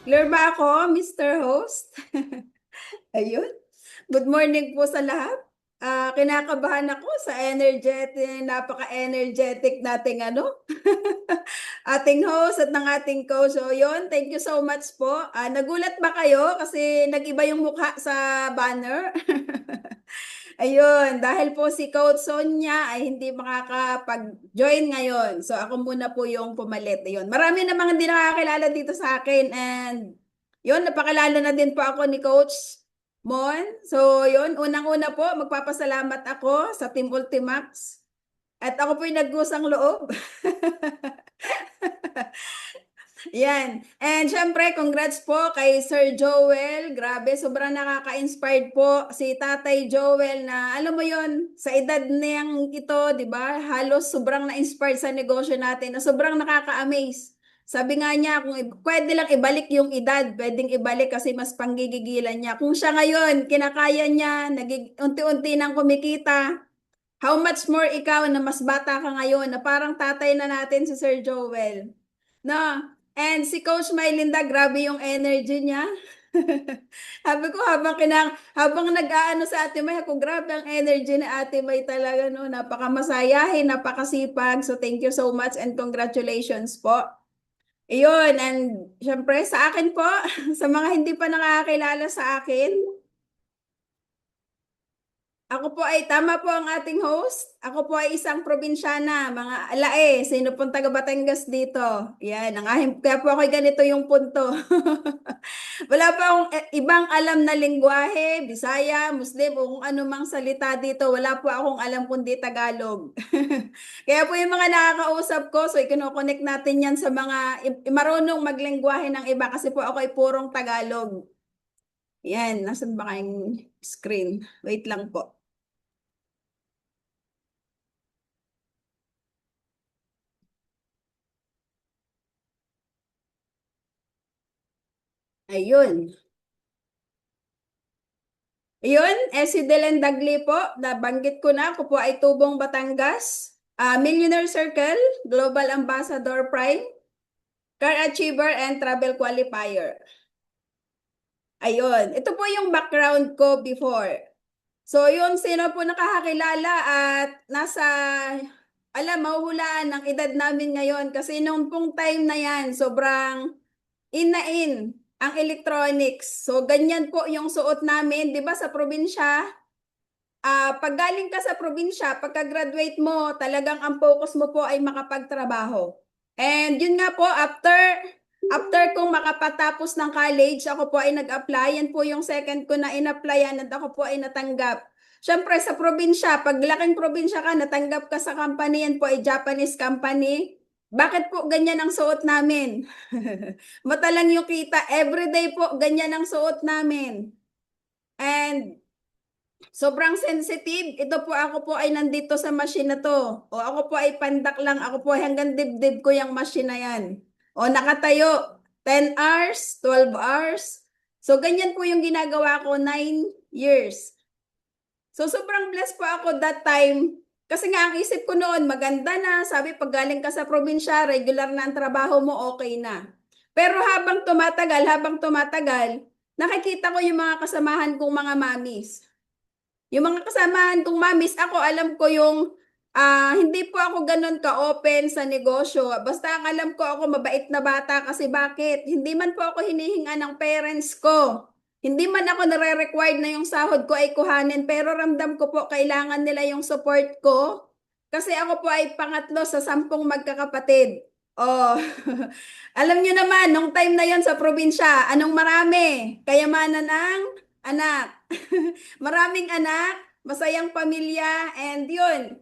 Clear ba ako, Mr. Host? Ayun. Good morning po sa lahat. Kinakabahan ako sa napaka-energetic nating ating host at ng ating coach. So, yun, thank you so much po. Nagulat ba kayo kasi nag-iba yung mukha sa banner? Ayun, dahil po si Coach Sonia ay hindi makakapag-join ngayon. So ako muna po yung pumalit. Ayun. Marami na mga hindi nakakilala dito sa akin and yun, napakilala na din po ako ni Coach Mon. So yun, unang-una po, magpapasalamat ako sa Team Ultimax. At ako po yung nagkusang loob. Yan. And syempre, congrats po kay Sir Joel. Grabe, sobrang nakaka-inspired po si Tatay Joel na alam mo yon sa edad niyang ito, di ba? Halos sobrang na-inspired sa negosyo natin na sobrang nakaka-amaze. Sabi nga niya, kung pwede lang ibalik yung edad, pwedeng ibalik kasi mas panggigigilan niya. Kung siya ngayon, kinakaya niya, unti-unti nang kumikita, how much more ikaw na mas bata ka ngayon na parang tatay na natin si Sir Joel. No. And si Coach Mylinda, grabe yung energy niya. Sabi ko habang nag-aano sa Ate May, ako grabe ang energy ni Ate May talaga no, napakamasayahin, napakasipag. So thank you so much and congratulations po. Iyon, and syempre sa akin po, sa mga hindi pa nakakakilala sa akin, ako po ay tama po ang ating host. Ako po ay isang probinsyana, mga alae. Sino pong taga Batangas dito? Yan, kaya po ako ganito yung punto. Wala pa akong ibang alam na lengguwahe, Bisaya, Muslim, o kung ano mang salita dito. Wala po akong alam kundi Tagalog. Kaya po yung mga nakakausap ko, so i-connect natin yan sa mga marunong maglengguwahe ng iba kasi po ako ay purong Tagalog. Yan, nasan ba kayong screen? Wait lang po. Ayun. Ayun, si Delen Dagli po, nabanggit ko na, ako po ay Tubong Batangas, Millionaire Circle, Global Ambassador Prime, Car Achiever, and Travel Qualifier. Ayun, ito po yung background ko before. So, yun, sino po nakakakilala at mahuhulaan ng edad namin ngayon kasi nung pong time na yan, sobrang in na in ang electronics. So, ganyan po yung suot namin, di ba sa probinsya, pag galing ka sa probinsya, pagka-graduate mo, talagang ang focus mo po ay makapagtrabaho. And yun nga po, after kong makapatapos ng college, ako po ay nag-apply. Yan po yung second ko na in-applyan at ako po ay natanggap. Siyempre, sa probinsya, pag laking probinsya ka, natanggap ka sa company, yan po ay Japanese company. Bakit po ganyan ang suot namin? Mata lang yung kita. Everyday po, ganyan ang suot namin. And sobrang sensitive. Ito po ako po ay nandito sa machine na to. O ako po ay pandak lang. Ako po ay hanggang dibdib ko yung machine na yan. O nakatayo. 10 hours, 12 hours. So ganyan po yung ginagawa ko 9 years. So sobrang blessed po ako that time. Kasi nga ang isip ko noon, maganda na. Sabi pag galing ka sa probinsya, regular na ang trabaho mo, okay na. Pero habang tumatagal, nakikita ko yung mga kasamahan kong mga mamis. Yung mga kasamahan kong mamis, ako alam ko yung hindi po ako ganun ka-open sa negosyo. Basta ang alam ko ako mabait na bata kasi bakit? Hindi man po ako hinihinga ng parents ko. Hindi man ako nare-required na yung sahod ko ay kuhanin pero ramdam ko po kailangan nila yung support ko. Kasi ako po ay pangatlo sa 10 magkakapatid. Oh, alam nyo naman, nung time na yon sa probinsya, anong marami? Kayamanan ng anak. Maraming anak, masayang pamilya, and yun,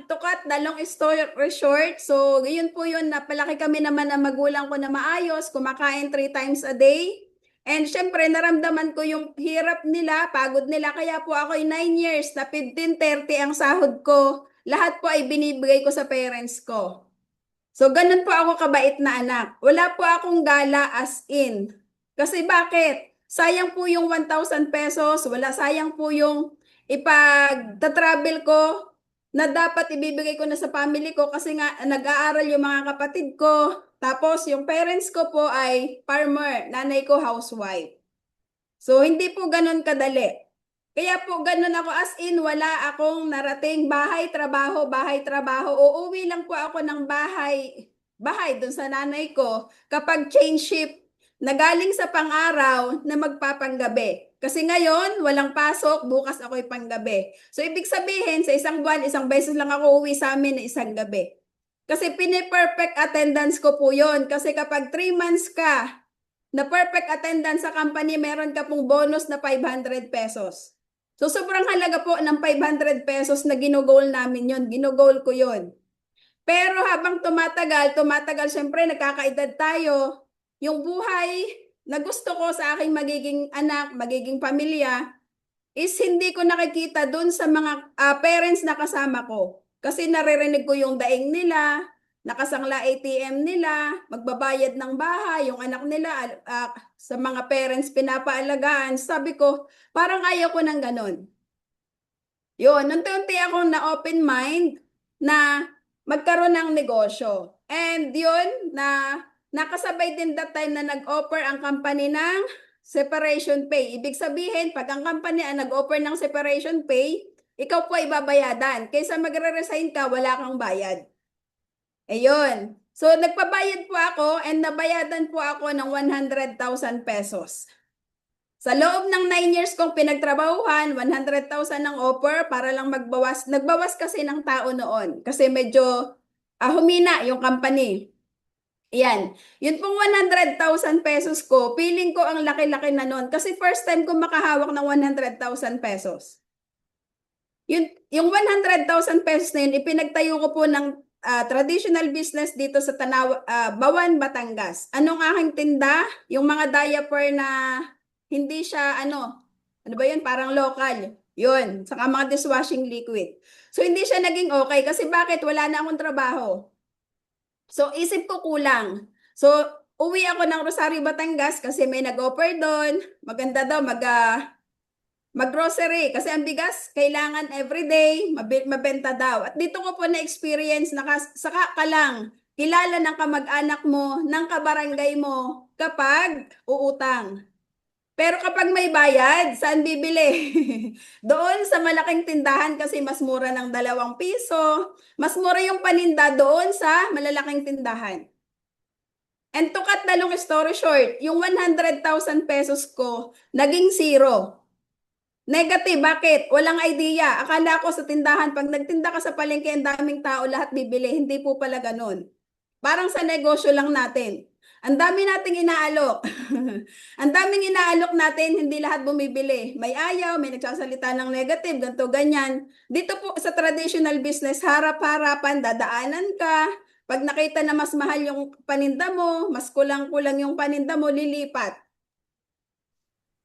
tukat na long story short. So, yun po yun, napalaki kami naman ng magulang ko na maayos, kumakain 3 times a day. And syempre, naramdaman ko yung hirap nila, pagod nila, kaya po ako 9 years na 15-30 ang sahod ko. Lahat po ay binibigay ko sa parents ko. So, ganun po ako kabait na anak. Wala po akong gala as in. Kasi bakit? Sayang po yung 1,000 pesos, wala sayang po yung ipag-travel ko. na dapat ibibigay ko na sa family ko kasi nga nag-aaral yung mga kapatid ko. Tapos yung parents ko po ay farmer, nanay ko housewife. So hindi po ganun kadali. Kaya po ganun ako as in wala akong narating bahay, trabaho. Uuwi lang po ako ng bahay dun sa nanay ko kapag change shift na galing sa pang-araw na magpapanggabi. Kasi ngayon, walang pasok, bukas ako'y panggabi. So, ibig sabihin, sa isang buwan, isang beses lang ako uwi sa amin na isang gabi. Kasi pini-perfect attendance ko po yon. Kasi kapag 3 months ka na perfect attendance sa company, meron ka pong bonus na 500 pesos. So, sobrang halaga po ng 500 pesos na ginugol namin yon. Ginugol ko yon. Pero habang tumatagal, syempre nagkakaedad tayo, yung buhay na gusto ko sa aking magiging anak, magiging pamilya, is hindi ko nakikita dun sa mga parents na kasama ko. Kasi naririnig ko yung daing nila, nakasangla ATM nila, magbabayad ng bahay, yung anak nila sa mga parents pinapaalagaan. Sabi ko, parang ayaw ko ng ganon. Yun, unti-unti akong na-open mind na magkaroon ng negosyo. And yun, nakasabay din that time na nag-offer ang company ng separation pay. Ibig sabihin, pag ang company ang nag-offer ng separation pay, ikaw po ay babayadan. Kaysa magre-resign ka, wala kang bayad. Ayun. So, nagpabayad po ako and nabayadan po ako ng 100,000 pesos. Sa loob ng 9 years kong pinagtrabahuhan, 100,000 ang offer para lang magbawas. Nagbawas kasi ng tao noon kasi medyo humina yung company. Yan. Yun pong 100,000 pesos ko, feeling ko ang laki-laki na noon kasi first time ko makahawak ng 100,000 pesos. Yung 100,000 pesos na yun, ipinagtayo ko po ng traditional business dito sa Bawan, Batangas. Anong aking tinda? Yung mga diaper na hindi siya ano ba yun? Parang local. Yun. Saka mga dishwashing liquid. So, hindi siya naging okay. Kasi bakit? Wala na akong trabaho. So, isip ko kulang. So, uwi ako ng Rosario, Batangas kasi may nag-offer doon. Maganda daw mag-grocery. Kasi ang bigas, kailangan everyday, mabenta daw. At dito ko po na-experience, saka ka lang, kilala ng kamag-anak mo, ng kabarangay mo, kapag uutang. Pero kapag may bayad, saan bibili? Doon sa malaking tindahan kasi mas mura ng 2 piso. Mas mura yung paninda doon sa malalaking tindahan. And to cut the long story short, yung 100,000 pesos ko, naging zero. Negative, bakit? Walang idea. Akala ko sa tindahan, pag nagtinda ka sa palengke, ang daming tao, lahat bibili. Hindi po pala ganun. Parang sa negosyo lang natin. Ang dami nating inaalok. Ang daming inaalok natin, hindi lahat bumibili. May ayaw, may nagsasalita ng negative, ganito, ganyan. Dito po sa traditional business, harap-harapan, dadaanan ka. Pag nakita na mas mahal yung paninda mo, mas kulang-kulang yung paninda mo, lilipat.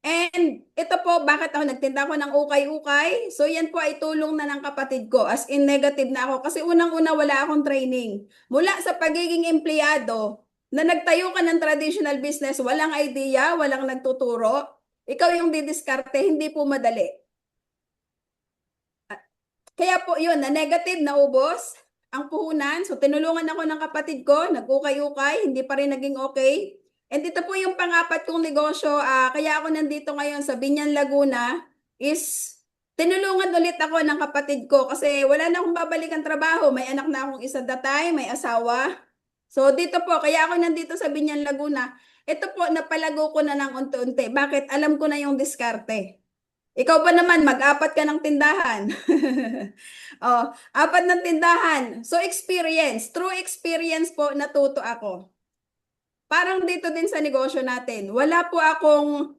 And ito po, bakit ako nagtinda ko ng ukay-ukay? So yan po ay tulong na ng kapatid ko. As in negative na ako. Kasi unang-una wala akong training. Mula sa pagiging empleyado, na nagtayo ka ng traditional business, walang idea, walang nagtuturo. Ikaw yung didiskarte, hindi po madali. Kaya po yun, na negative, naubos ang puhunan. So tinulungan ako ng kapatid ko, nag-ukay-ukay, hindi pa rin naging okay. And ito po yung pang-apat kong negosyo. Kaya ako nandito ngayon sa Binyan, Laguna is tinulungan ulit ako ng kapatid ko kasi wala na akong babalikan trabaho. May anak na akong isa datay, may asawa. So dito po, kaya ako nandito sa Binyan, Laguna. Ito po, napalago ko na ng unti-unti. Bakit? Alam ko na yung diskarte. Ikaw ba naman, mag-apat ka ng tindahan? Oh, apat ng tindahan. So experience, through experience po natuto ako. Parang dito din sa negosyo natin, wala po akong,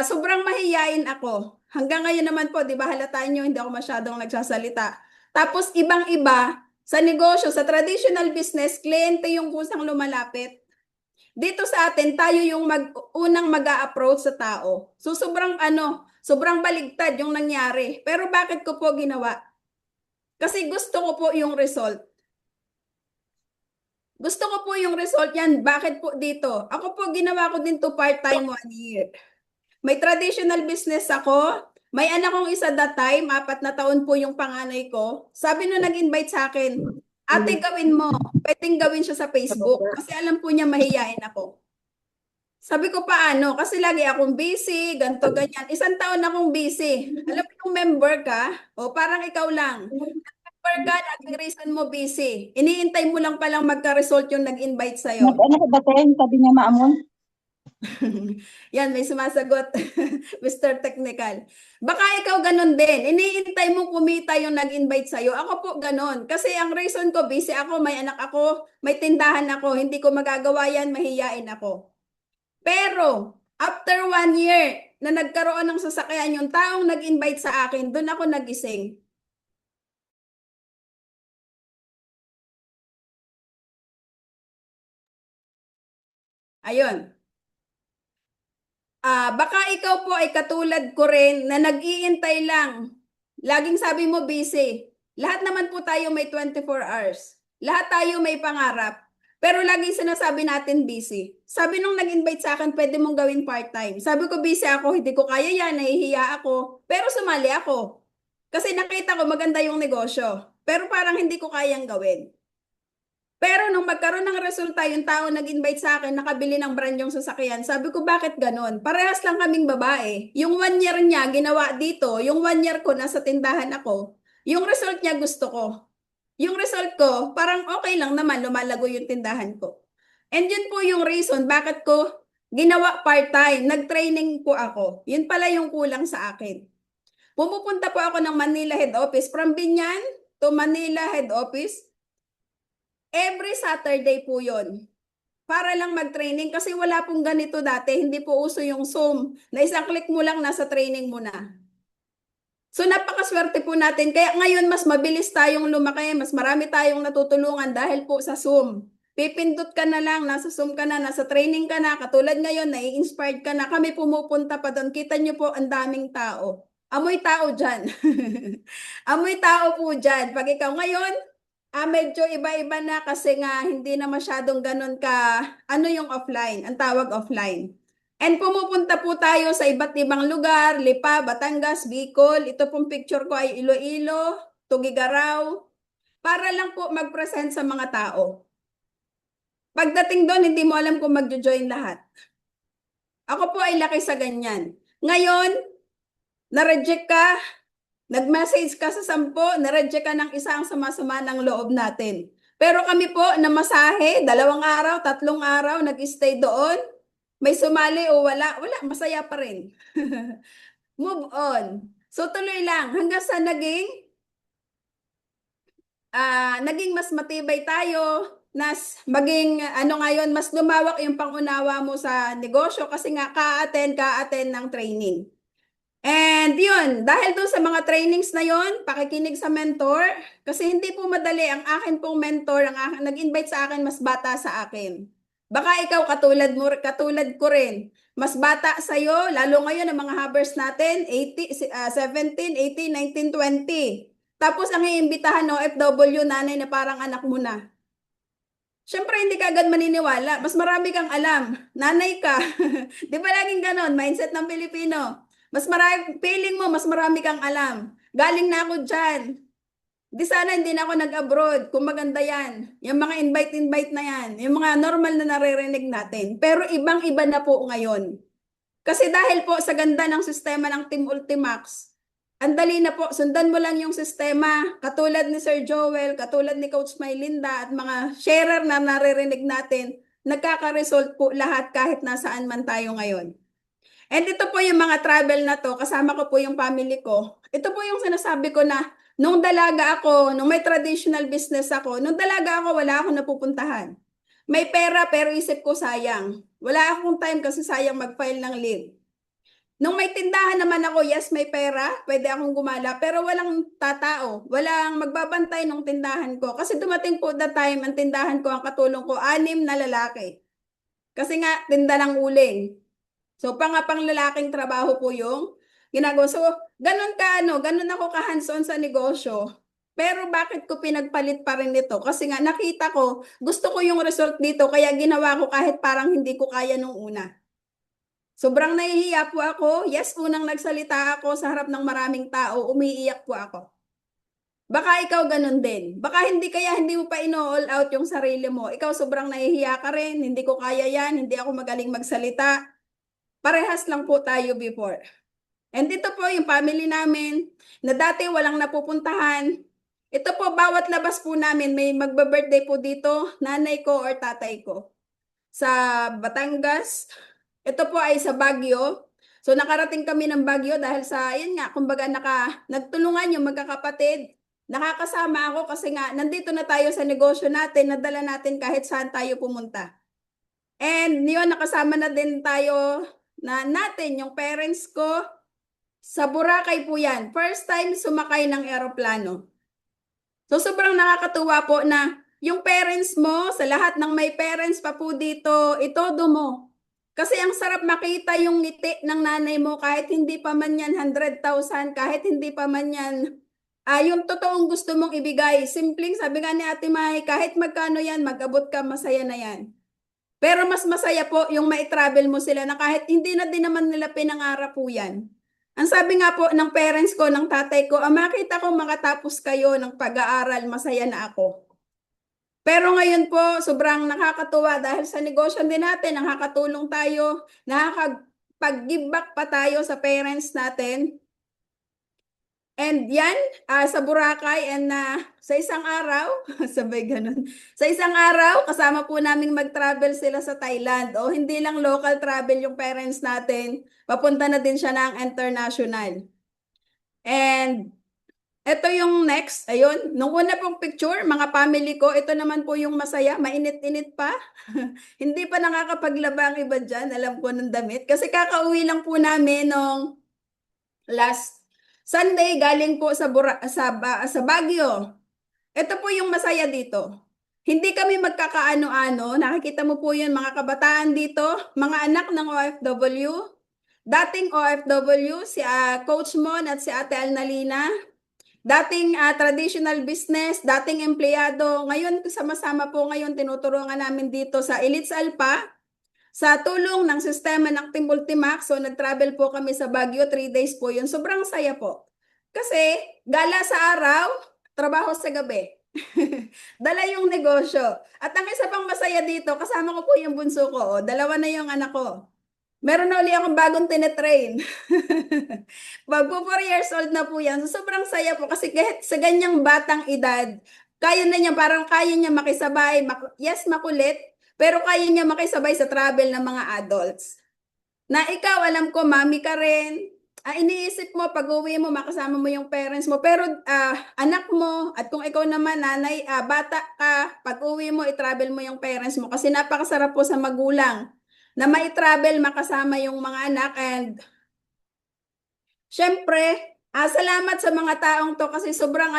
sobrang mahiyain ako. Hanggang ngayon naman po, di ba halata nyo, hindi ako masyadong nagsasalita. Tapos ibang-iba, sa negosyo, sa traditional business, kliyente yung kusang lumalapit. Dito sa atin, tayo yung unang mag-a-approach sa tao. So sobrang baligtad yung nangyari. Pero bakit ko po ginawa? Kasi gusto ko po yung result. Gusto ko po yung result yan. Bakit po dito? Ako po, ginawa ko din to part-time 1 year. May traditional business ako. May anak kong isa that time, 4 na taon po yung panganay ko. Sabi nung nag-invite sa akin, ate gawin mo, pwedeng gawin siya sa Facebook. Kasi alam po niya mahiyain ako. Sabi ko paano? Kasi lagi akong busy, ganto ganyan. 1 taon akong busy. Alam mo yung member ka, o parang ikaw lang. Member ka, laging reason mo busy. Iniintay mo lang palang magka-result yung nag-invite sa'yo. Nag-ano ka ba, Ten? Sabi niya maamon. Yan, may sumasagot, Mr. Technical. Baka ikaw ganun din. Iniintay mo kumita yung nag-invite sa'yo. Ako po ganun. Kasi ang reason ko, busy ako, may anak ako, may tindahan ako, hindi ko magagawa yan, mahiyain ako. Pero, after 1 year na nagkaroon ng sasakyan yung taong nag-invite sa akin, doon ako nagising. Ayun. Baka ikaw po ay katulad ko rin na nag-iintay lang. Laging sabi mo busy. Lahat naman po tayo may 24 hours. Lahat tayo may pangarap. Pero laging sinasabi natin busy. Sabi nung nag-invite sa akin, pwede mong gawin part-time. Sabi ko busy ako, hindi ko kaya yan, nahihiya ako. Pero sumali ako. Kasi nakita ko maganda yung negosyo. Pero parang hindi ko kayang gawin. Pero nung magkaroon ng resulta, yung tao nag-invite sa akin, nakabili ng brand yung sasakyan. Sabi ko, bakit ganon? Parehas lang kaming babae. Yung 1 year niya, ginawa dito. Yung 1 year ko, nasa tindahan ako. Yung result niya, gusto ko. Yung result ko, parang okay lang naman, lumalago yung tindahan ko. And yun po yung reason bakit ko ginawa part-time. Nag-training po ako. Yun pala yung kulang sa akin. Pumupunta po ako ng Manila head office. From Binyan to Manila head office. Every Saturday po yun. Para lang mag-training kasi wala pong ganito dati. Hindi po uso yung Zoom. Na isang click mo lang, nasa training mo na. So napakaswerte po natin. Kaya ngayon mas mabilis tayong lumaki. Mas marami tayong natutulungan dahil po sa Zoom. Pipindot ka na lang, nasa Zoom ka na, nasa training ka na. Katulad ngayon, nai-inspired ka na. Kami pumupunta pa doon. Kita nyo po ang daming tao. Amoy tao dyan. Amoy tao po dyan. Pag ikaw ngayon, medyo iba-iba na kasi nga hindi na masyadong ganun ka, ano yung offline, ang tawag offline. And pumupunta po tayo sa iba't ibang lugar, Lipa, Batangas, Bicol. Ito pong picture ko ay Iloilo, Tugigaraw, para lang po mag-present sa mga tao. Pagdating doon, hindi mo alam kung magjo-join lahat. Ako po ay laki sa ganyan. Ngayon, na-reject ka, nag-message ka sa 10, na-reject ka ng isa, ang sama-sama ng loob natin. Pero kami po, namasahe, 2 araw, 3 araw, nag-stay doon. May sumali o wala, masaya pa rin. Move on. So tuloy lang, hanggang sa naging mas matibay tayo, maging ano ngayon, mas lumawak yung pangunawa mo sa negosyo kasi nga ka-attend ng training. And yun, dahil doon sa mga trainings na yun, pakikinig sa mentor, kasi hindi po madali. Ang akin pong mentor, nag-invite sa akin, mas bata sa akin. Baka ikaw katulad ko rin. Mas bata sa'yo, lalo ngayon ang mga habbers natin, 17, 18, 19, 20. Tapos ang iimbitahan OFW, nanay na parang anak mo na. Siyempre, hindi ka agad maniniwala. Mas marami kang alam. Nanay ka. Di ba laging ganon? Mindset ng Pilipino. Mas marami, feeling mo, mas marami kang alam. Galing na ako dyan. Di sana hindi na ako nag-abroad. Kung maganda yan. Yung mga invite-invite na yan. Yung mga normal na naririnig natin. Pero ibang-iba na po ngayon. Kasi dahil po sa ganda ng sistema ng Team Ultimax, ang dali na po, sundan mo lang yung sistema, katulad ni Sir Joel, katulad ni Coach Mylinda, at mga sharer na naririnig natin, nagkaka-result po lahat kahit nasaan man tayo ngayon. And ito po yung mga travel na to, kasama ko po yung family ko. Ito po yung sinasabi ko na, nung dalaga ako, nung may traditional business ako, nung dalaga ako, wala akong napupuntahan. May pera pero isip ko sayang. Wala akong time kasi sayang mag-file ng leave. Nung may tindahan naman ako, yes, may pera, pwede akong gumala, pero walang tatao, walang magbabantay ng tindahan ko. Kasi dumating po the time, ang tindahan ko, ang katulong ko, 6 na lalaki. Kasi nga, tinda ng uling. So, pang lalaking trabaho po yung ginagawa. So, ganun ako ka-hands-on sa negosyo. Pero bakit ko pinagpalit pa rin ito? Kasi nga, nakita ko, gusto ko yung result dito, kaya ginawa ko kahit parang hindi ko kaya nung una. Sobrang nahihiya po ako. Yes, unang nagsalita ako sa harap ng maraming tao, umiiyak po ako. Baka ikaw ganun din. Baka hindi mo pa ino-all out yung sarili mo. Ikaw sobrang nahihiya ka rin, hindi ko kaya yan, hindi ako magaling magsalita. Parehas lang po tayo before. And ito po yung family namin na dati walang napupuntahan. Ito po, bawat labas po namin, may magba-birthday po dito, nanay ko or tatay ko. Sa Batangas, ito po ay sa Baguio. So nakarating kami ng Baguio dahil sa, yun nga, kumbaga nagtulungan yung magkakapatid. Nakakasama ako kasi nga, nandito na tayo sa negosyo natin, nadala natin kahit saan tayo pumunta. And yun, nakasama na din tayo natin, yung parents ko, sa Boracay po yan. First time sumakay ng eroplano. So sobrang nakakatuwa po na yung parents mo, sa lahat ng may parents pa po dito, itodo mo. Kasi ang sarap makita yung ngiti ng nanay mo kahit hindi pa man yan 100,000, kahit hindi pa man yan yung totoong gusto mong ibigay. Simpleng sabi nga ni Ate Mai, kahit magkano yan, mag-abot ka, masaya na yan. Pero mas masaya po yung mai-travel mo sila na kahit hindi na din naman nila pinangarap po yan. Ang sabi nga po ng parents ko, ng tatay ko, makita ko makatapos kayo ng pag-aaral, masaya na ako. Pero ngayon po, sobrang nakakatuwa dahil sa negosyo din natin, nakakatulong tayo, nakakapag-give back pa tayo sa parents natin. And yan, sa Boracay, and sa isang araw, sabay ganun, sa isang araw, kasama po naming mag-travel sila sa Thailand. O hindi lang local travel yung parents natin, papunta na din siya ng international. And ito yung next, ayun, nung una pong picture, mga family ko, ito naman po yung masaya, mainit-init pa. Hindi pa nakakapaglaba ang iba dyan, alam ko ng damit. Kasi kakauwi lang po namin nung last Sunday, galing po sa Baguio. Ito po yung masaya dito. Hindi kami magkakaano-ano. Nakikita mo po yun, mga kabataan dito, mga anak ng OFW. Dating OFW, si Coach Mon at si Ate Alnalina. Dating traditional business, dating empleyado. Ngayon, sama-sama po ngayon, tinutulungan namin dito sa Elites Alpa. Sa tulong ng sistema ng Team Ultimax, so nag-travel po kami sa Baguio, 3 days po yun. Sobrang saya po. Kasi gala sa araw, trabaho sa gabi. Dala yung negosyo. At ang isa pang masaya dito, kasama ko po yung bunso ko. Dalawa na yung anak ko. Meron na uli akong bagong tinetrain. Magpo 4 years old na po yan. So, sobrang saya po kasi kahit sa ganyang batang edad, kaya na niya, parang kaya niya makisabay. Yes, makulit, pero kaya niya makisabay sa travel ng mga adults. Na ikaw, alam ko, mami ka rin. Iniisip mo, pag-uwi mo, makasama mo yung parents mo. Pero anak mo, at kung ikaw naman, nanay, bata ka, pag-uwi mo, i-travel mo yung parents mo. Kasi napakasarap po sa magulang na mai-travel makasama yung mga anak. And syempre, salamat sa mga taong to kasi sobrang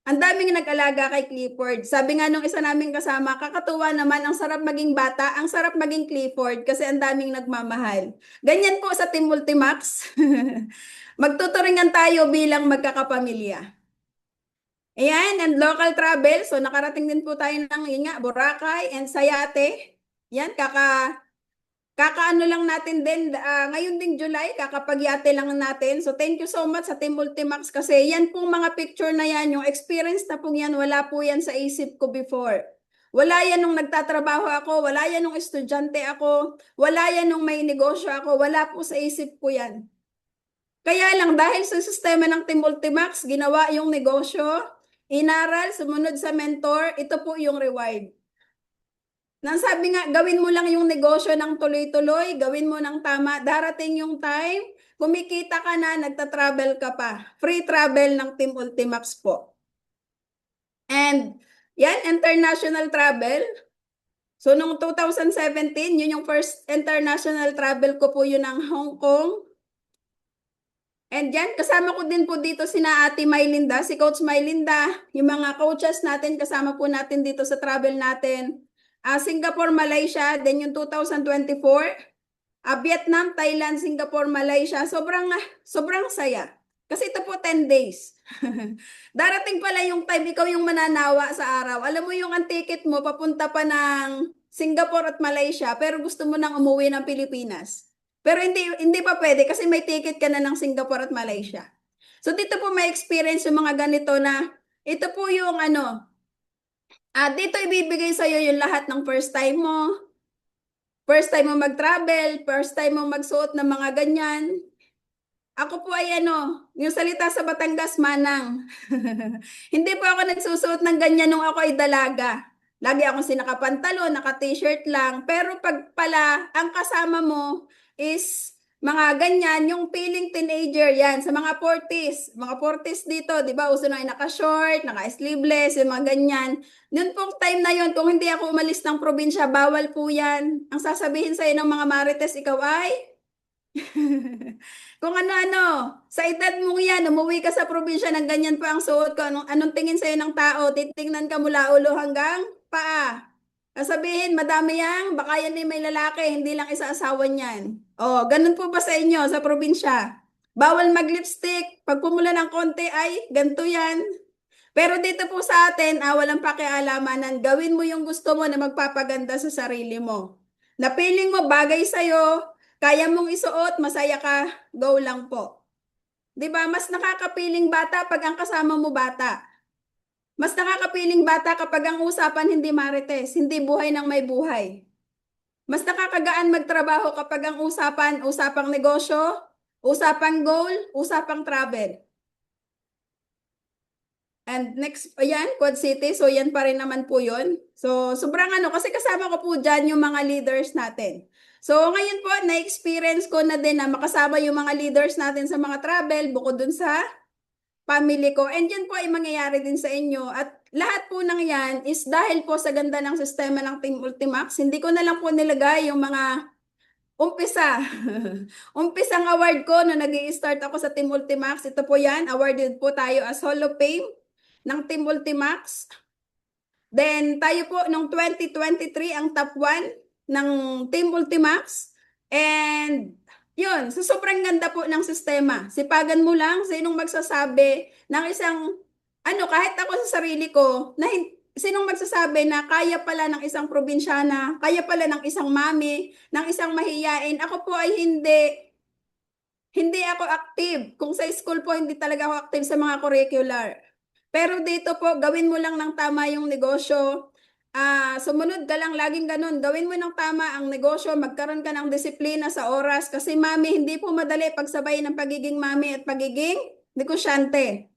ang daming nag-alaga kay Clifford. Sabi nga nung isa naming kasama, kakatuwa naman, ang sarap maging bata, ang sarap maging Clifford kasi ang daming nagmamahal. Ganyan po sa Team Ultimax. Magtuturingan tayo bilang magkakapamilya. Ayan, and local travel. So nakarating din po tayo ng Boracay and Sayate. Yan, kakaano lang natin din, ngayon ding July, kakapagyate lang natin. So thank you so much sa Team Ultimax kasi yan pong mga picture na yan, yung experience na pong yan, wala po yan sa isip ko before. Wala yan nung nagtatrabaho ako, wala yan nung estudyante ako, wala yan nung may negosyo ako, wala po sa isip ko yan. Kaya lang dahil sa sistema ng Team Ultimax, ginawa yung negosyo, inaral, sumunod sa mentor, ito po yung reward. Nasabi nga, gawin mo lang yung negosyo ng tuloy-tuloy, gawin mo ng tama, darating yung time, kumikita ka na, nagta-travel ka pa. Free travel ng Team Ultimax po. And yan, international travel. So, noong 2017, yun yung first international travel ko po yun ng Hong Kong. And yan, kasama ko din po dito sina Ate Mylinda, si Coach Mylinda, yung mga coaches natin, kasama po natin dito sa travel natin. Singapore, Malaysia, then yung 2024, Vietnam, Thailand, Singapore, Malaysia, sobrang saya. Kasi ito po 10 days. Darating pala yung time, ikaw yung mananawa sa araw. Alam mo yung ang ticket mo, papunta pa ng Singapore at Malaysia, pero gusto mo nang umuwi ng Pilipinas. Pero hindi pa pwede kasi may ticket ka na ng Singapore at Malaysia. So dito po may experience yung mga ganito na ito po yung dito ibibigay sa iyo yung lahat ng first time mo mag-travel, first time mo magsuot ng mga ganyan. Ako po ay yung salita sa Batangas, manang. Hindi po ako nagsusuot ng ganyan nung ako ay dalaga. Lagi akong sinakapantalo, naka-t-shirt lang. Pero pag pala, ang kasama mo is mga ganyan, yung feeling teenager yan, sa mga 40s. Mga 40s dito, di ba? Uso na ay naka-short, naka-sleeveless, yung mga ganyan. Noon pong time na yon, kung hindi ako umalis ng probinsya, bawal po yan. Ang sasabihin sa'yo ng mga marites, ikaw ay kung ano-ano, sa edad mo yan, umuwi ka sa probinsya ng ganyan pa ang suot ko, anong tingin sa'yo ng tao, titingnan ka mula ulo hanggang paa. Sasabihin, madami yang, baka yan ay may lalaki, hindi lang isa asawa niyan. Oh, ganun po ba sa inyo, sa probinsya? Bawal mag-lipstick, pag pumula ng konti ay, ganito yan. Pero dito po sa atin, walang pakialamanan, gawin mo yung gusto mo na magpapaganda sa sarili mo. Na feeling mo bagay sa'yo, kaya mong isuot, masaya ka, go lang po. 'Di ba? Mas nakakapiling bata pag ang kasama mo bata. Mas nakakapiling bata kapag ang usapan hindi marites, hindi buhay ng may buhay. Mas nakakagaan magtrabaho kapag ang usapang negosyo, usapang goal, usapang travel. And next, ayan, Quad City. So, yan pa rin naman po yun. So, sobrang kasi kasama ko po dyan yung mga leaders natin. So, ngayon po, na-experience ko na din na makasama yung mga leaders natin sa mga travel, bukod dun sa family ko. And yan po ay mangyayari din sa inyo. At lahat po ng yan is dahil po sa ganda ng sistema ng Team Ultimax. Hindi ko na lang po nilagay yung mga umpisa. Umpisang award ko na nag-i-start ako sa Team Ultimax. Ito po yan, awarded po tayo as Hall of Fame ng Team Ultimax. Then, tayo po nung 2023 ang top 1 ng Team Ultimax. And, yun, so sobrang ganda po ng sistema. Sipagan mo lang, sinong magsasabi ng isang, kahit ako sa sarili ko, na sinong magsasabi na kaya pala ng isang probinsyana, kaya pala ng isang mami, ng isang mahiyain. Ako po ay hindi ako active. Kung sa school po, hindi talaga ako active sa mga curricular. Pero dito po, gawin mo lang ng tama yung negosyo. Sumunod ka lang, laging ganun. Gawin mo ng tama ang negosyo, magkaroon ka ng disiplina sa oras. Kasi mami, hindi po madali pagsabay ng pagiging mami at pagiging negosyante.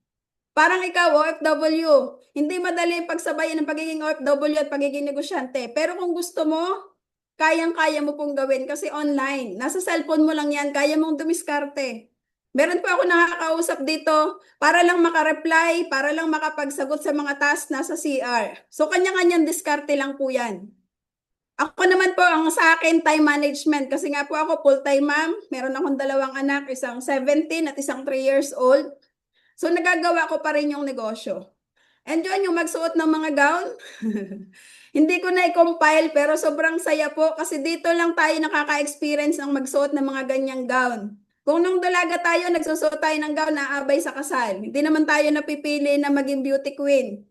Parang ikaw, OFW. Hindi madali pagsabay ng pagiging OFW at pagiging negosyante. Pero kung gusto mo, kayang-kaya mo pong gawin kasi online. Nasa cellphone mo lang yan, kaya mong dumiskarte. Meron po ako nakakausap dito para lang makareply, para lang makapagsagot sa mga task nasa CR. So, kanya-kanyang diskarte lang po yan. Ako naman po, ang sa akin, time management. Kasi nga po ako, full-time ma'am. Meron akong 2 anak, isang 17 at isang 3 years old. So, nagagawa ko pa rin yung negosyo. And yun, yung magsuot ng mga gown. Hindi ko na i-compile pero sobrang saya po kasi dito lang tayo nakaka-experience ng magsuot ng mga ganyang gown. Kung nung dalaga tayo, nagsusuot tayo ng gown na abay sa kasal. Hindi naman tayo napipili na maging beauty queen.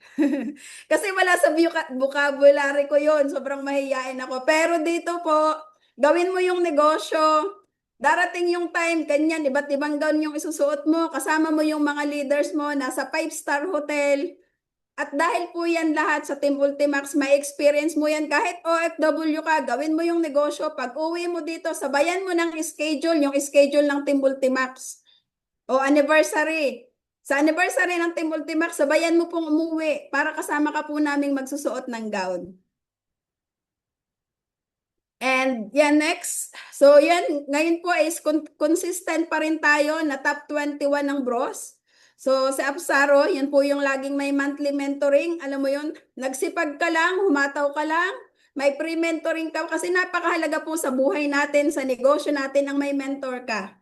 Kasi wala sa vocabulary ko yon, sobrang mahihain ako. Pero dito po, gawin mo yung negosyo. Darating yung time, ganyan, iba't ibang gown yung isusuot mo. Kasama mo yung mga leaders mo, nasa 5-star hotel. At dahil po yan lahat sa Team Ultimax, may experience mo yan kahit OFW ka, gawin mo yung negosyo. Pag uwi mo dito, sabayan mo ng schedule, yung schedule ng Team Ultimax. O anniversary. Sa anniversary ng Team Ultimax, sabayan mo pong umuwi para kasama ka po naming magsusuot ng gown. And yan, next. So yan, ngayon po is consistent pa rin tayo na top 21 ng Bros. So sa Apsaro, yan po yung laging may monthly mentoring. Alam mo yun, nagsipag ka lang, humataw ka lang, may pre-mentoring ka kasi napakahalaga po sa buhay natin, sa negosyo natin ang may mentor ka.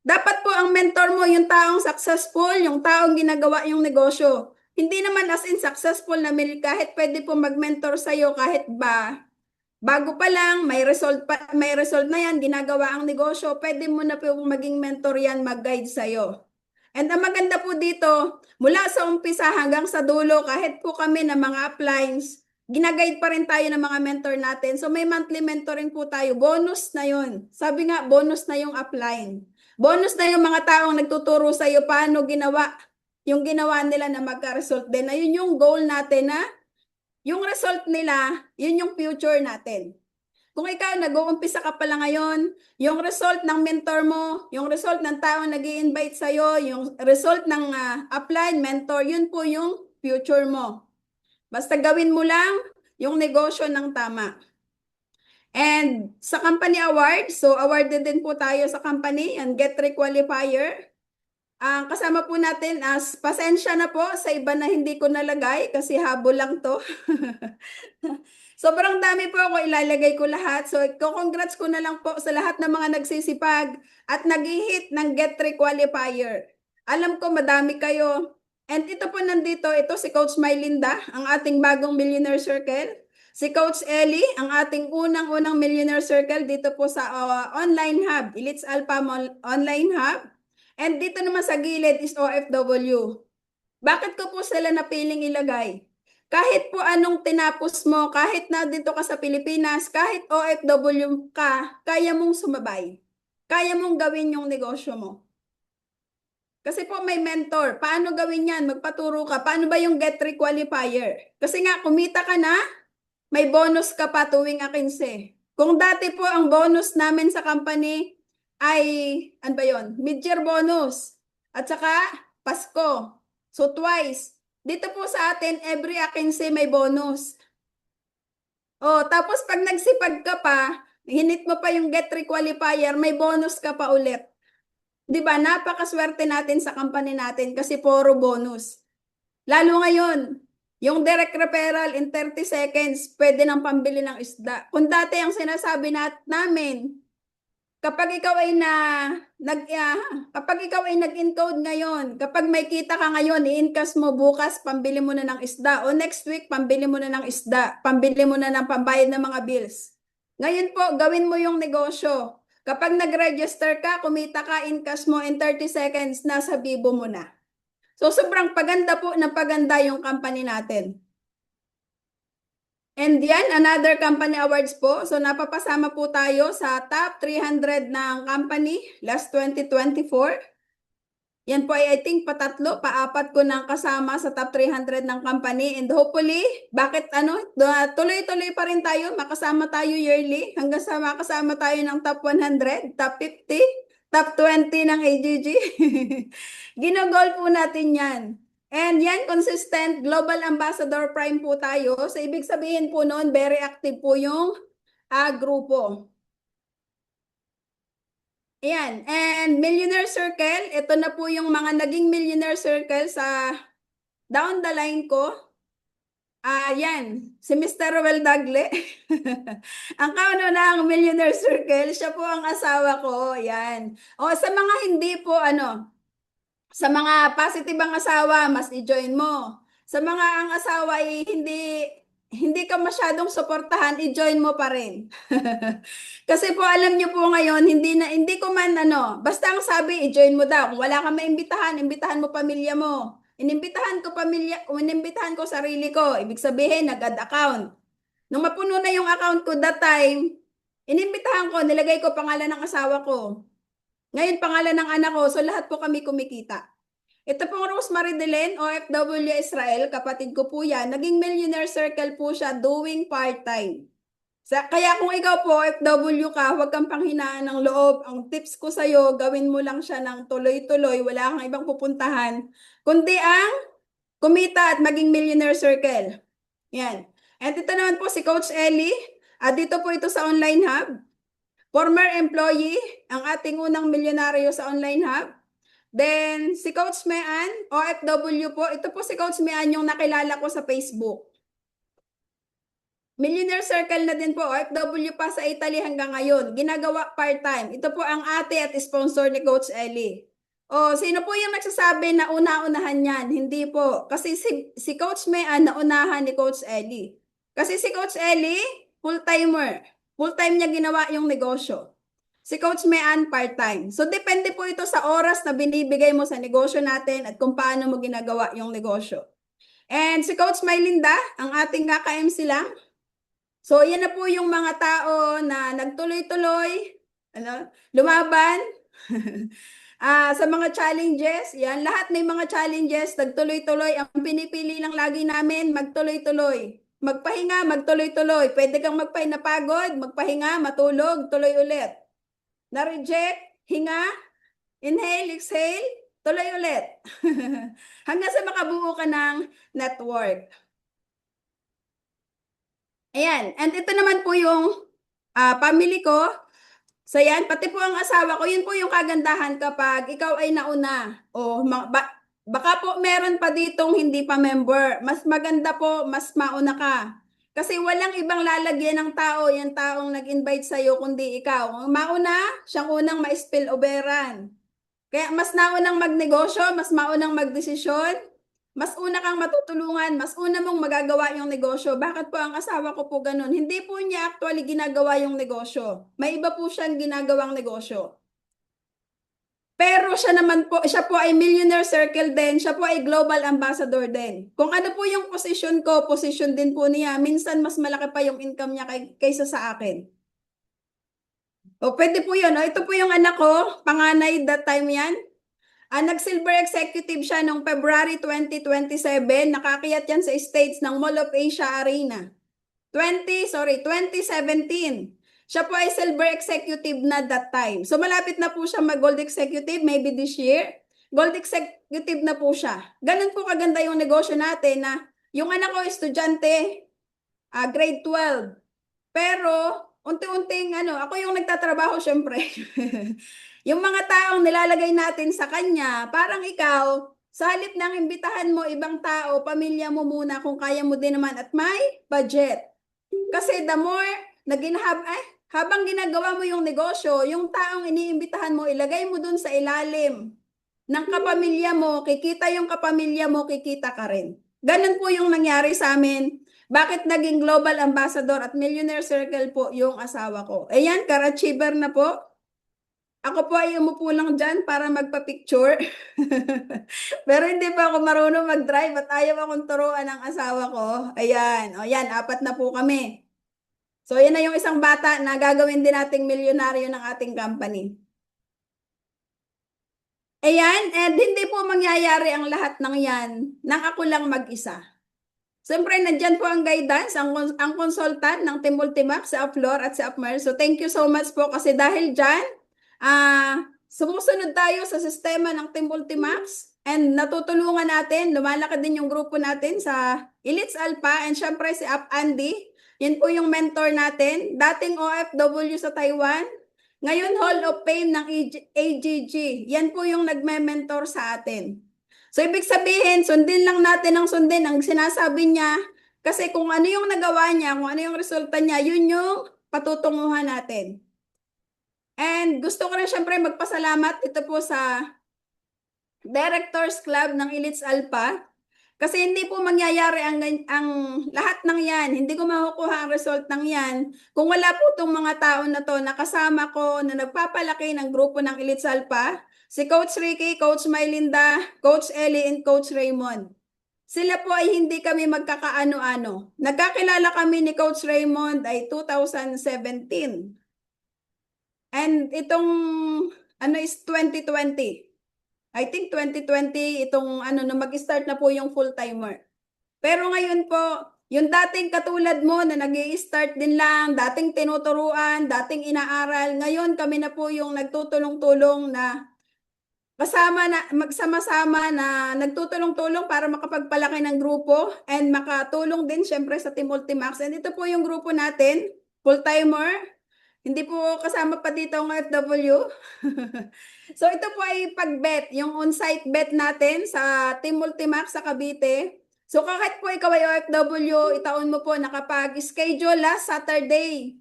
Dapat po ang mentor mo yung taong successful, yung taong ginagawa yung negosyo. Hindi naman as in successful na kahit pwede po mag-mentor sa'yo kahit bago pa lang, may result na yan, ginagawa ang negosyo, pwede mo na po maging mentor yan, mag-guide sa'yo. And ang maganda po dito, mula sa umpisa hanggang sa dulo, kahit po kami na mga uplines, ginaguide pa rin tayo ng mga mentor natin. So may monthly mentoring po tayo. Bonus na yun. Sabi nga, bonus na yung upline. Bonus na yung mga taong nagtuturo sa iyo paano ginawa yung ginawa nila na magka-result din. Ayun yung goal natin na yung result nila, yun yung future natin. Kung ikaw nag-uumpisa ka pala ngayon, yung result ng mentor mo, yung result ng taong nag-i-invite sa'yo, yung result ng upline, mentor, yun po yung future mo. Basta gawin mo lang yung negosyo ng tama. And sa company award, so awarded din po tayo sa company, ang Get Requalifier. Ang kasama po natin as pasensya na po sa iba na hindi ko nalagay kasi habol lang to. Sobrang dami po ako ilalagay ko lahat. So, congrats ko na lang po sa lahat ng mga nagsisipag at nag-hit ng Get Requalifier. Alam ko madami kayo. And ito po nandito, ito si Coach Mylinda, ang ating bagong Millionaire Circle. Si Coach Ellie, ang ating unang-unang Millionaire Circle dito po sa Online Hub, Elites Alpha Online Hub. And dito naman sa gilid is OFW. Bakit ko po sila napiling ilagay? Kahit po anong tinapos mo, kahit na dito ka sa Pilipinas, kahit OFW ka, kaya mong sumabay. Kaya mong gawin yung negosyo mo. Kasi po may mentor. Paano gawin yan? Magpaturo ka. Paano ba yung Get Requalifier? Kasi nga, kumita ka na, may bonus ka pa tuwing 15. Kung dati po ang bonus namin sa company ay, ano ba yun? Mid-year bonus. At saka, Pasko. So, twice. Dito po sa atin, every 15 may bonus. Oh, tapos pag nagsipag ka pa, hinit mo pa yung Get Requalifier, may bonus ka pa ulit. 'Di ba? Napakaswerte natin sa company natin kasi puro bonus. Lalo ngayon, yung direct referral in 30 seconds, pwede nang pambili ng isda. Kung dati ang sinasabi namin, kapag ikaw ay kapag ikaw ay nag-encode ngayon, kapag may kita ka ngayon, i-encash mo bukas, pambili mo na ng isda. O next week, pambili mo na ng isda. Pambili mo na ng pambayad ng mga bills. Ngayon po, gawin mo yung negosyo. Kapag nag-register ka, kumita ka, encash mo in 30 seconds, nasa Bibo mo na. So, sobrang paganda po na paganda yung company natin. And yan, another company awards po. So, napapasama po tayo sa top 300 ng company last 2024. Yan po ay I think patatlo, paapat ko nang kasama sa top 300 ng company. And hopefully, tuloy-tuloy pa rin tayo. Makasama tayo yearly hanggang sa makasama tayo ng top 100, top 50, top 20 ng AGG. Ginagol po natin yan. And yan, consistent Global Ambassador Prime po tayo. So, ibig sabihin po noon, very active po yung grupo. Ayan. And Millionaire Circle, ito na po yung mga naging Millionaire Circle sa down the line ko. Yan, si Mr. Roel Dagle. Ang kauna-unahang Millionaire Circle, siya po ang asawa ko. Yan. O, sa mga hindi po, sa mga positive ang asawa, mas i-join mo. Sa mga ang asawa ay hindi ka masyadong suportahan, i-join mo pa rin. Kasi po alam niyo po ngayon, hindi ko man basta ang sabi, i-join mo daw. Kung wala kang maimbitahan, imbitahan mo pamilya mo. Inimbitahan ko sarili ko. Ibig sabihin, nag-add account. Nung mapuno na yung account ko that time, inimbitahan ko, nilagay ko pangalan ng asawa ko. Ngayon, pangalan ng anak ko, so lahat po kami kumikita. Ito pong Rosemary Delen, OFW Israel, kapatid ko po yan. Naging Millionaire Circle po siya doing part-time. Kaya kung ikaw po, OFW ka, huwag kang panghinaan ng loob. Ang tips ko sa'yo, gawin mo lang siya ng tuloy-tuloy, wala kang ibang pupuntahan, kundi ang kumita at maging Millionaire Circle. Yan. At ito naman po si Coach Ellie. Dito po ito sa Online Hub. Former employee, ang ating unang milyonaryo sa Online Hub. Then, si Coach Mean, OFW po. Ito po si Coach Mean yung nakilala ko sa Facebook. Millionaire Circle na din po, OFW pa sa Italy hanggang ngayon. Ginagawa part-time. Ito po ang ate at sponsor ni Coach Ellie. Sino po yung nagsasabi na una-unahan yan? Hindi po. Kasi si Coach Mean naunahan ni Coach Ellie. Kasi si Coach Ellie, full-timer. Full-time niya ginawa yung negosyo. Si Coach Mean, part-time. So, depende po ito sa oras na binibigay mo sa negosyo natin at kung paano mo ginagawa yung negosyo. And si Coach Mylinda, ang ating kaka-MC lang. So, yan na po yung mga tao na nagtuloy-tuloy, lumaban. Sa mga challenges, yan, lahat may mga challenges, nagtuloy-tuloy. Ang pinipili lang lagi namin, magtuloy-tuloy. Magpahinga, magtuloy-tuloy. Pwede kang magpahinga, napagod, magpahinga, matulog, tuloy ulit. Na-reject, hinga, inhale, exhale, tuloy ulit. Hanggang sa makabuo ka ng network. Ayan, and ito naman po yung family ko. So yan, pati po ang asawa ko, yun po yung kagandahan kapag ikaw ay nauna. O baka po meron pa ditong hindi pa member. Mas maganda po, mas mauna ka. Kasi walang ibang lalagyan ng tao, yung taong nag-invite sa'yo, kundi ikaw. Ang mauna, siyang unang ma-spill overan. Kaya mas naunang magnegosyo, mas maunang magdesisyon, mas una kang matutulungan, mas una mong magagawa yung negosyo. Bakit po ang asawa ko po ganun? Hindi po niya actually ginagawa yung negosyo. May iba po siyang ginagawang negosyo. Pero siya po ay Millionaire Circle din, siya po ay Global Ambassador din. Kung ano po yung position ko, position din po niya. Minsan mas malaki pa yung income niya kaysa sa akin. O pwede po yun. O, ito po yung anak ko, panganay that time yan. Nag-silver executive siya noong February 2027. Nakakiyat yan sa stage ng Mall of Asia Arena. 2017. Siya po ay silver executive na that time. So malapit na po siya mag-gold executive, maybe this year. Gold executive na po siya. Ganun po kaganda yung negosyo natin na yung anak ko estudyante, grade 12. Pero unti-unting ako yung nagtatrabaho syempre. Yung mga taong nilalagay natin sa kanya, parang ikaw, sa halip ng imbitahan mo ibang tao, pamilya mo muna kung kaya mo din naman at may budget. Kasi the more habang ginagawa mo yung negosyo, yung taong iniimbitahan mo, ilagay mo dun sa ilalim ng kapamilya mo, kikita yung kapamilya mo, kikita ka rin. Ganun po yung nangyari sa amin. Bakit naging Global Ambassador at Millionaire Circle po yung asawa ko? Ayan, car-achiever na po. Ako po ay umupo lang dyan para magpa-picture. Pero hindi pa ako marunong mag-drive at ayaw akong turuan ng asawa ko. Ayan, o yan, 4 na po kami. So yan na yung isang bata na gagawin din nating milyonaryo ng ating company. Ayan, and hindi po mangyayari ang lahat ng yan nang ako lang mag-isa. Siyempre, nandyan po ang guidance, ang consultant ng Team Multimax, si Flor at si Upmer. So, thank you so much po kasi dahil dyan, sumusunod tayo sa sistema ng Team Multimax and natutulungan natin, lumalaki din yung grupo natin sa Elites Alpha and syempre si Up Andy. Yan po yung mentor natin, dating OFW sa Taiwan, ngayon Hall of Fame ng AGG. Yan po yung nagme-mentor sa atin. So, ibig sabihin, sundin lang natin ang sundin ang sinasabi niya. Kasi kung ano yung nagawa niya, kung ano yung resulta niya, yun yung patutunguhan natin. And gusto ko rin syempre magpasalamat ito po sa Directors Club ng Elites Alpha. Kasi hindi po mangyayari ang lahat ng yan. Hindi ko makukuha ang result ng yan kung wala po itong mga tao na to na kasama ko na nagpapalaki ng grupo ng Elites Alpha. Si Coach Ricky, Coach Mylinda, Coach Ellie, and Coach Raymond. Sila po ay hindi kami magkakaano-ano. Nagkakilala kami ni Coach Raymond ay 2017. And itong is 2020. I think 2020 itong na mag-start na po yung full-timer. Pero ngayon po, yung dating katulad mo na nag-i-start din lang, dating tinuturuan, dating inaaral, ngayon kami na po yung nagtutulong-tulong na magsama-sama na nagtutulong-tulong para makapagpalaki ng grupo and makatulong din syempre sa Team Multimax. And ito po yung grupo natin, full-timer. Hindi po kasama pa dito ang OFW. So ito po ay pag-bet, yung on-site bet natin sa Team Multimax sa Cavite. So kahit po ikaw ay OFW, itaon mo po na kapag schedule last Saturday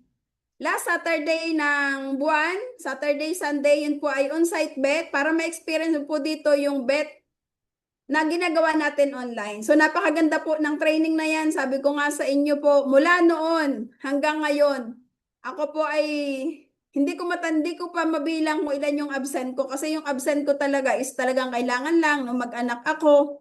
ng buwan, Saturday, Sunday, yun po ay on-site bet para ma-experience po dito yung bet na ginagawa natin online. So napakaganda po ng training na yan. Sabi ko nga sa inyo po, mula noon hanggang ngayon, ako po ay hindi ko pa mabilang kung ilan yung absent ko kasi yung absent ko talaga is talagang kailangan lang nung mag-anak ako.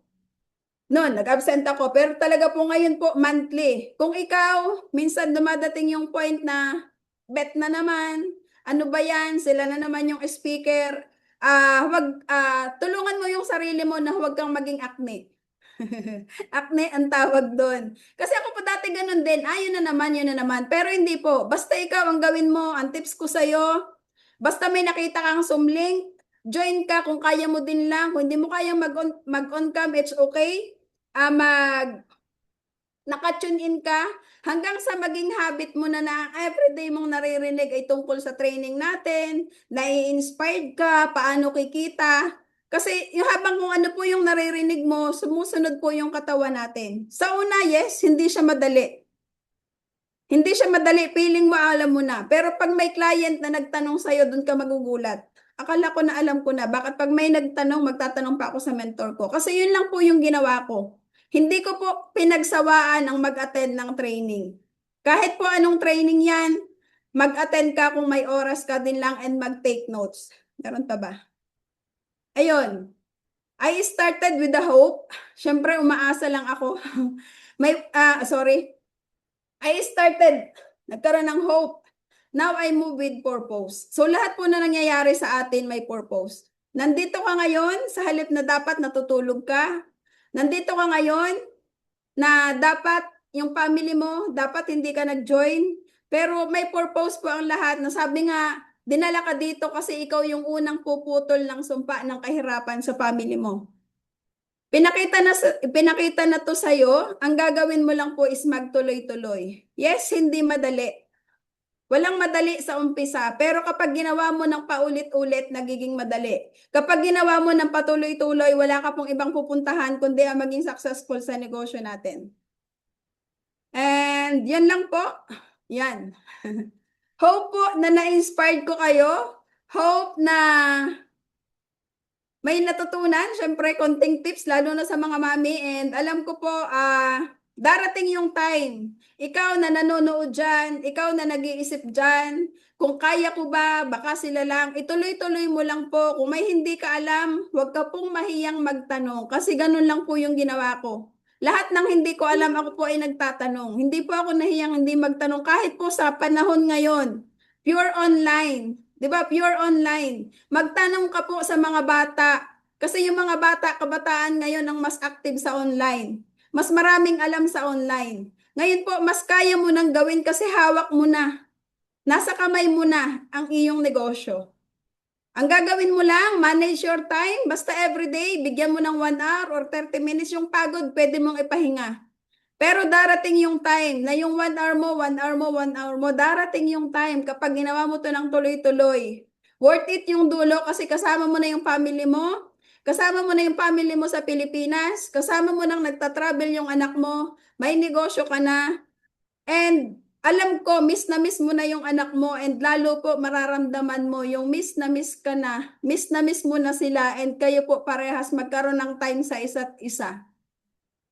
No, nag-absent ako. Pero talaga po ngayon po, monthly. Kung ikaw, minsan dumadating yung point na, bet na naman, ano ba yan, sila na naman yung speaker. Tulungan mo yung sarili mo na huwag kang maging acne. Acne ang tawag doon. Kasi ako po dati ganun din. Yun na naman, yun na naman. Pero hindi po. Basta ikaw ang gawin mo, ang tips ko sa'yo, basta may nakita kang sumlink, join ka kung kaya mo din lang. Kung hindi mo kaya mag-on cam, it's okay. Ah, mag Naka-tune in ka hanggang sa maging habit mo na ang everyday mong naririnig ay tungkol sa training natin, nai-inspired ka, paano kikita. Kasi yung habang kung ano po yung naririnig mo, sumusunod po yung katawan natin. Sa una, yes, hindi siya madali. Hindi siya madali, feeling mo alam mo na. Pero pag may client na nagtanong sa'yo, doon ka magugulat. Akala ko na alam ko na. Bakit pag may nagtanong, magtatanong pa ako sa mentor ko? Kasi yun lang po yung ginawa ko. Hindi ko po pinagsawaan ang mag-attend ng training. Kahit po anong training yan, mag-attend ka kung may oras ka din lang and mag-take notes. Meron pa ba? Ayun. I started with the hope. Siyempre, umaasa lang ako. Sorry. I started, nagkaroon ng hope. Now I move with purpose. So lahat po na nangyayari sa atin may purpose. Nandito ka ngayon sa halip na dapat natutulog ka. Nandito ka ngayon na dapat yung family mo, dapat hindi ka nag-join. Pero may purpose po ang lahat. Nasabi nga, dinala ka dito kasi ikaw yung unang puputol ng sumpa ng kahirapan sa family mo. Pinakita na to sa'yo, ang gagawin mo lang po is magtuloy-tuloy. Yes, hindi madali. Walang madali sa umpisa, pero kapag ginawa mo ng paulit-ulit, nagiging madali. Kapag ginawa mo ng patuloy-tuloy, wala ka pong ibang pupuntahan kundi ang maging successful sa negosyo natin. And yan lang po. Yan. Hope po na na-inspired ko kayo. Hope na may natutunan, syempre, konting tips, lalo na sa mga mami. And alam ko po, darating yung time. Ikaw na nanonood dyan, ikaw na nag-iisip dyan, kung kaya ko ba, baka sila lang. Ituloy-tuloy mo lang po. Kung may hindi ka alam, huwag ka pong mahiyang magtanong. Kasi ganun lang po yung ginawa ko. Lahat ng hindi ko alam, ako po ay nagtatanong. Hindi po ako nahiyang hindi magtanong. Kahit po sa panahon ngayon, pure online. 'Di ba? Pure online. Magtanong ka po sa mga bata. Kasi yung mga bata, kabataan ngayon ang mas active sa online. Mas maraming alam sa online. Ngayon po, mas kaya mo nang gawin kasi hawak mo na. Nasa kamay mo na ang iyong negosyo. Ang gagawin mo lang, manage your time. Basta everyday, bigyan mo ng 1 hour or 30 minutes yung pagod, pwede mong ipahinga. Pero darating yung time na yung 1 hour mo, 1 hour mo, 1 hour mo, darating yung time kapag ginawa mo to ng tuloy-tuloy. Worth it yung dulo kasi kasama mo na yung family mo, kasama mo na yung family mo sa Pilipinas, kasama mo nang nagta-travel yung anak mo, may negosyo ka na, and alam ko, miss mo na yung anak mo and lalo po mararamdaman mo yung miss na miss mo na sila and kayo po parehas magkaroon ng time sa isa't isa.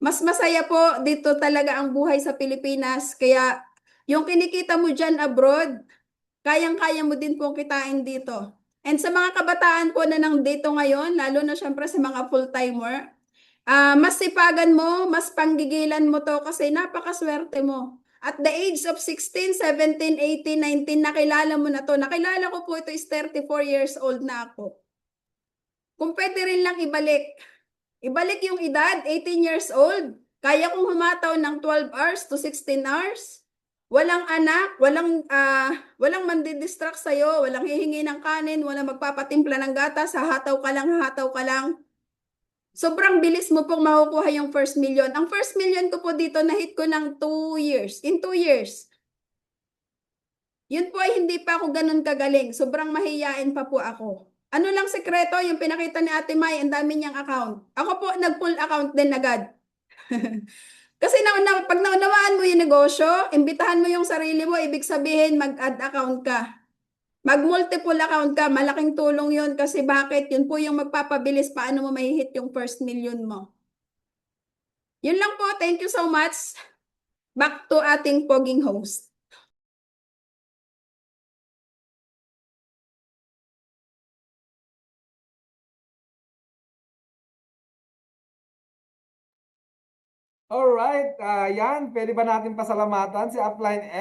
Mas masaya po dito talaga ang buhay sa Pilipinas. Kaya yung kinikita mo dyan abroad, kayang-kaya mo din pong kitain dito. And sa mga kabataan po na nandito ngayon, lalo na syempre sa mga full-timer, mas sipagan mo, mas panggigilan mo to kasi napakaswerte mo. At the age of 16, 17, 18, 19, nakilala mo na to. Nakilala ko po ito is 34 years old na ako. Kung pwede rin lang ibalik yung edad, 18 years old. Kaya kong humataw ng 12 hours to 16 hours. Walang anak, walang mandidistract sa'yo, walang hihingi ng kanin, walang magpapatimpla ng gatas, hahataw ka lang, hahataw ka lang. Sobrang bilis mo pong makukuha yung first million. Ang first million ko po dito, na-hit ko ng 2 years. In 2 years. Yun po ay hindi pa ako ganun kagaling. Sobrang mahiyain pa po ako. Ano lang sekreto, yung pinakita ni Ate Mai, ang dami niyang account. Ako po, nag-full account din agad. Kasi pag naunawaan mo yung negosyo, imbitahan mo yung sarili mo, ibig sabihin mag-add account ka. Mag-multiple account ka, malaking tulong yun kasi bakit? Yun po yung magpapabilis paano mo mahihit yung first million mo. Yun lang po, thank you so much. Back to ating poging host. Alright, yan. Pwede ba natin pasalamatan si Upline S?